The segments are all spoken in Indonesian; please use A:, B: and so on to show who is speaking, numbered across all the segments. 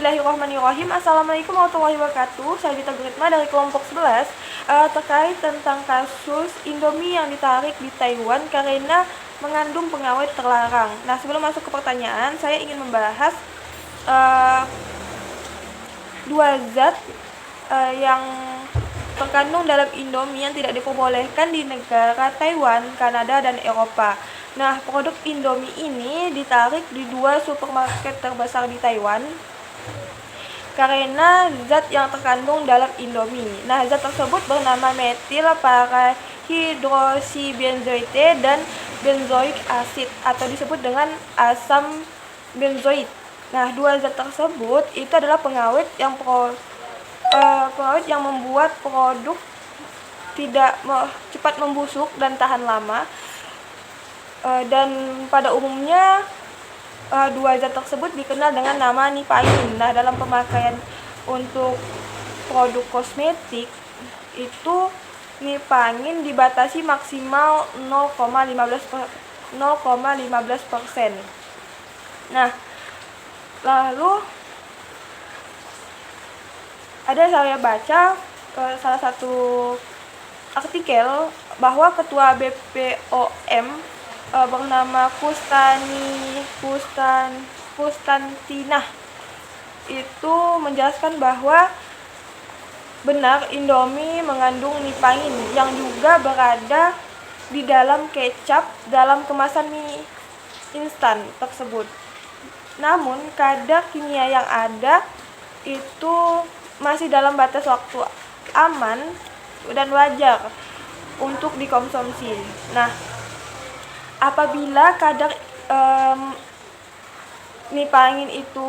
A: Bismillahirrahmanirrahim. Assalamualaikum warahmatullahi wabarakatuh. Saya Dita Guritma dari kelompok 11 terkait tentang kasus Indomie yang ditarik di Taiwan karena mengandung pengawet terlarang. Nah, sebelum masuk ke pertanyaan, saya ingin membahas dua zat yang terkandung dalam Indomie yang tidak diperbolehkan di negara Taiwan, Kanada, dan Eropa. Nah, produk Indomie ini ditarik di dua supermarket terbesar di Taiwan karena zat yang terkandung dalam Indomie. Nah, zat tersebut bernama metil parahidroksibenzoate dan benzoic acid atau disebut dengan asam benzoit. Nah, dua zat tersebut itu adalah pengawet yang membuat produk tidak cepat membusuk dan tahan lama. Dan pada umumnya dua zat tersebut dikenal dengan nama nipangin. Nah, dalam pemakaian untuk produk kosmetik itu nipangin dibatasi maksimal 0,15%. Nah, lalu ada saya baca salah satu artikel bahwa ketua BPOM bernama Kustantinah itu menjelaskan bahwa benar Indomie mengandung nipangin yang juga berada di dalam kecap dalam kemasan mie instan tersebut. Namun kadar kimia yang ada itu masih dalam batas waktu aman dan wajar untuk dikonsumsi. Nah, apabila kadar nipangin itu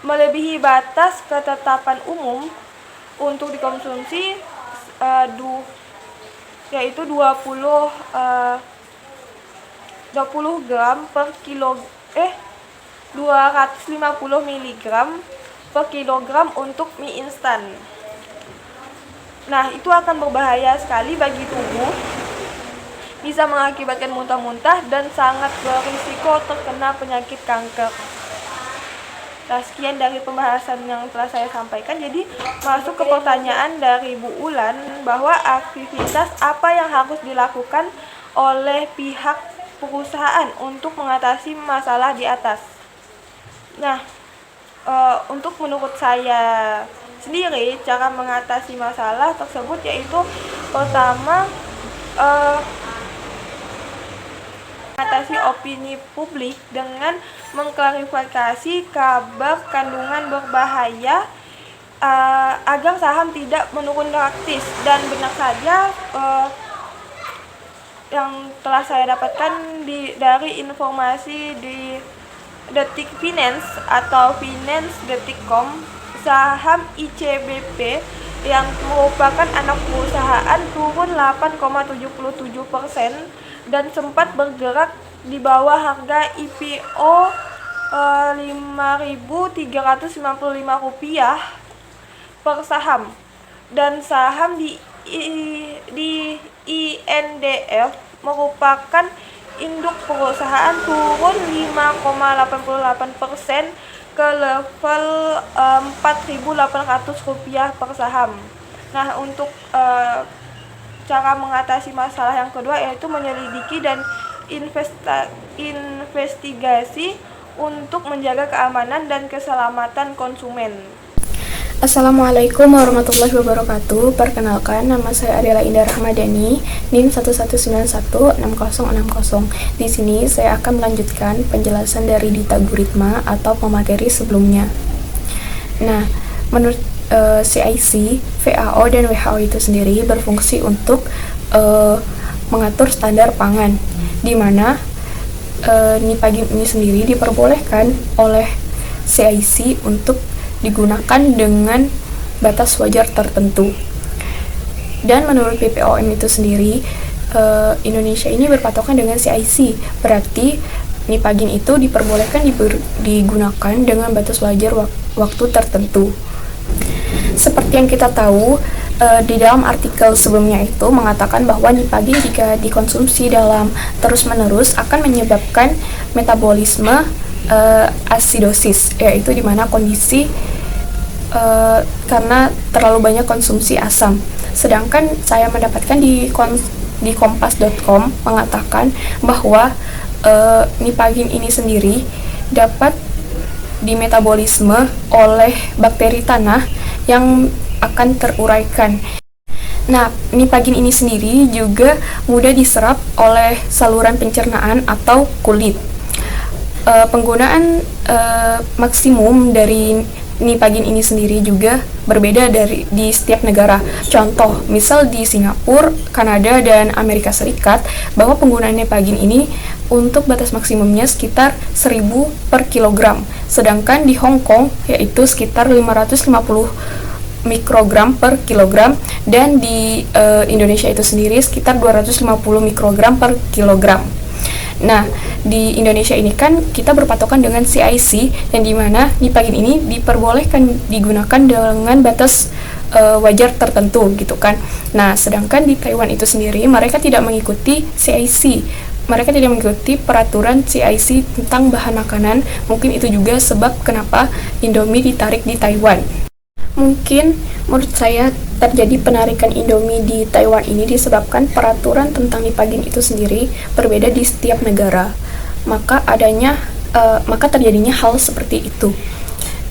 A: melebihi batas ketetapan umum untuk dikonsumsi yaitu 20 gram per kilo 250 mg per kilogram untuk mie instan. Nah, itu akan berbahaya sekali bagi tubuh, bisa mengakibatkan muntah-muntah dan sangat berisiko terkena penyakit kanker. Nah, sekian dari pembahasan yang telah saya sampaikan. Jadi masuk ke pertanyaan dari Bu Ulan bahwa aktivitas apa yang harus dilakukan oleh pihak perusahaan untuk mengatasi masalah di atas. Nah, untuk menurut saya sendiri cara mengatasi masalah tersebut yaitu pertama mengatasi opini publik dengan mengklarifikasi kabar kandungan berbahaya agar saham tidak menurun drastis. Dan benar saja yang telah saya dapatkan dari informasi di Detik Finance atau finance.detik.com, saham ICBP yang merupakan anak perusahaan turun 8,77% dan sempat bergerak di bawah harga IPO Rp5.395 per saham, dan saham di INDF merupakan induk perusahaan turun 5,88% ke level Rp4.800 per saham. Nah, untuk cara mengatasi masalah yang kedua yaitu menyelidiki dan investigasi untuk menjaga keamanan dan keselamatan konsumen.
B: Assalamualaikum warahmatullahi wabarakatuh. Perkenalkan, nama saya adalah Indah Rahmadani, NIM 11916060. Di sini saya akan melanjutkan penjelasan dari Dita Guritma atau pemateri sebelumnya. Nah, menurut CIC, FAO, dan WHO itu sendiri berfungsi untuk mengatur standar pangan, di mana nipangin ini sendiri diperbolehkan oleh CIC untuk digunakan dengan batas wajar tertentu. Dan menurut BPOM itu sendiri, Indonesia ini berpatokan dengan CIC, berarti nipangin itu diperbolehkan digunakan dengan batas wajar waktu tertentu. Seperti yang kita tahu, di dalam artikel sebelumnya itu mengatakan bahwa nipangin jika dikonsumsi dalam terus-menerus akan menyebabkan metabolisme asidosis, yaitu dimana kondisi karena terlalu banyak konsumsi asam. Sedangkan saya mendapatkan di kompas.com mengatakan bahwa nipagin ini sendiri dapat dimetabolisme oleh bakteri tanah yang akan teruraikan. Nah, nipagin ini sendiri juga mudah diserap oleh saluran pencernaan atau kulit. Penggunaan maksimum dari nipagin ini sendiri juga berbeda di setiap negara. Contoh, misal di Singapura, Kanada, dan Amerika Serikat, bahwa penggunaan nipagin ini untuk batas maksimumnya sekitar 1000 per kilogram. Sedangkan di Hong Kong yaitu sekitar 550 mikrogram per kilogram, dan di Indonesia itu sendiri sekitar 250 mikrogram per kilogram. Nah, di Indonesia ini kan kita berpatokan dengan CIC, yang dimana nipagin ini diperbolehkan digunakan dengan batas wajar tertentu gitu kan. Nah, sedangkan di Taiwan itu sendiri mereka tidak mengikuti CIC. Mereka tidak mengikuti peraturan CIC tentang bahan makanan. Mungkin itu juga sebab kenapa Indomie ditarik di Taiwan. Mungkin menurut saya terjadi penarikan Indomie di Taiwan ini disebabkan peraturan tentang nipagin itu sendiri berbeda di setiap negara. Maka terjadinya hal seperti itu.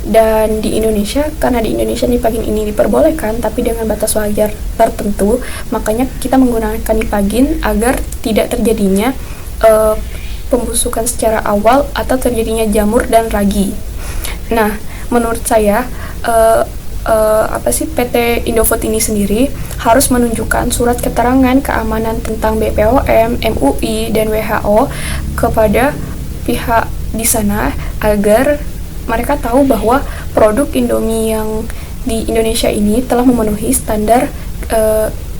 B: Dan di Indonesia, karena di Indonesia nipagin ini diperbolehkan tapi dengan batas wajar tertentu, makanya kita menggunakan nipagin agar tidak terjadinya pembusukan secara awal atau terjadinya jamur dan ragi. Nah, menurut saya PT Indofood ini sendiri harus menunjukkan surat keterangan keamanan tentang BPOM, MUI, dan WHO kepada pihak di sana agar mereka tahu bahwa produk Indomie yang di Indonesia ini telah memenuhi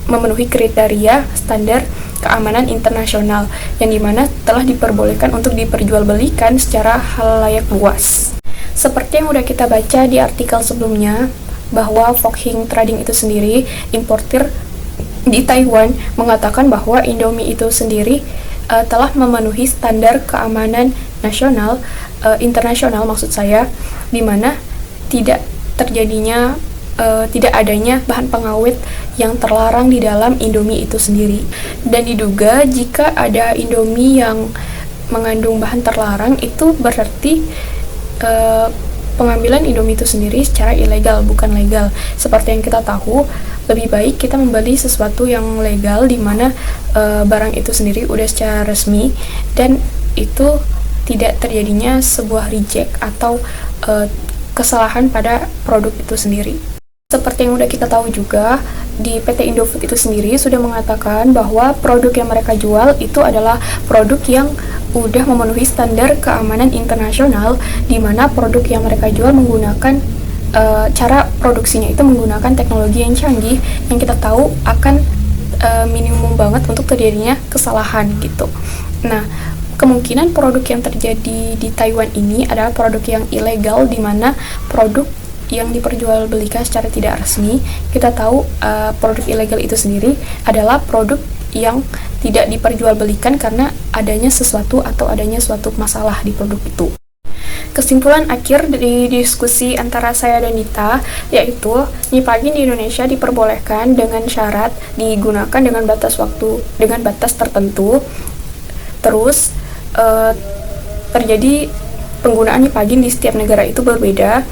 B: memenuhi kriteria standar keamanan internasional yang dimana telah diperbolehkan untuk diperjualbelikan secara halayak luas. Seperti yang udah kita baca di artikel sebelumnya, bahwa Fokhing Trading itu sendiri, importir di Taiwan, mengatakan bahwa Indomie itu sendiri telah memenuhi standar keamanan nasional, internasional maksud saya, di mana tidak adanya bahan pengawet yang terlarang di dalam Indomie itu sendiri. Dan diduga jika ada Indomie yang mengandung bahan terlarang, itu berarti pengambilan Indomie itu sendiri secara ilegal, bukan legal. Seperti yang kita tahu, lebih baik kita membeli sesuatu yang legal di mana barang itu sendiri udah secara resmi dan itu tidak terjadinya sebuah reject atau kesalahan pada produk itu sendiri. Seperti yang udah kita tahu juga, di PT Indofood itu sendiri sudah mengatakan bahwa produk yang mereka jual itu adalah produk yang udah memenuhi standar keamanan internasional, di mana produk yang mereka jual menggunakan cara produksinya itu menggunakan teknologi yang canggih, yang kita tahu akan minimum banget untuk terjadinya kesalahan gitu. Nah, kemungkinan produk yang terjadi di Taiwan ini adalah produk yang ilegal, di mana produk yang diperjualbelikan secara tidak resmi. Kita tahu produk ilegal itu sendiri adalah produk yang tidak diperjualbelikan karena adanya sesuatu atau adanya suatu masalah di produk itu. Kesimpulan akhir dari diskusi antara saya dan Dita yaitu nipagin di Indonesia diperbolehkan dengan syarat digunakan dengan batas tertentu. Terus terjadi penggunaan nipagin di setiap negara itu berbeda.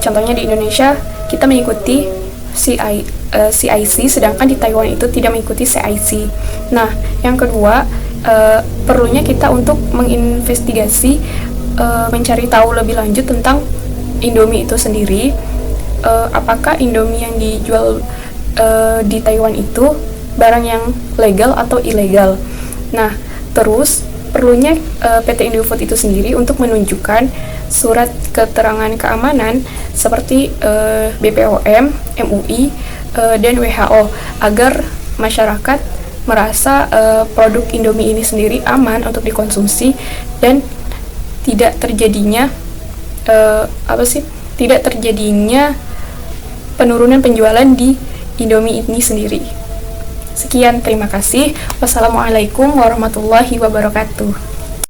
B: Contohnya di Indonesia kita mengikuti CIC, sedangkan di Taiwan itu tidak mengikuti CIC. Nah, yang kedua, perlunya kita untuk menginvestigasi, mencari tahu lebih lanjut tentang Indomie itu sendiri. Apakah Indomie yang dijual di Taiwan itu barang yang legal atau ilegal? Nah, terus perlunya PT Indofood itu sendiri untuk menunjukkan surat keterangan keamanan seperti BPOM, MUI, dan WHO agar masyarakat merasa produk Indomie ini sendiri aman untuk dikonsumsi dan tidak terjadinya penurunan penjualan di Indomie ini sendiri. Sekian, terima kasih. Wassalamualaikum warahmatullahi wabarakatuh.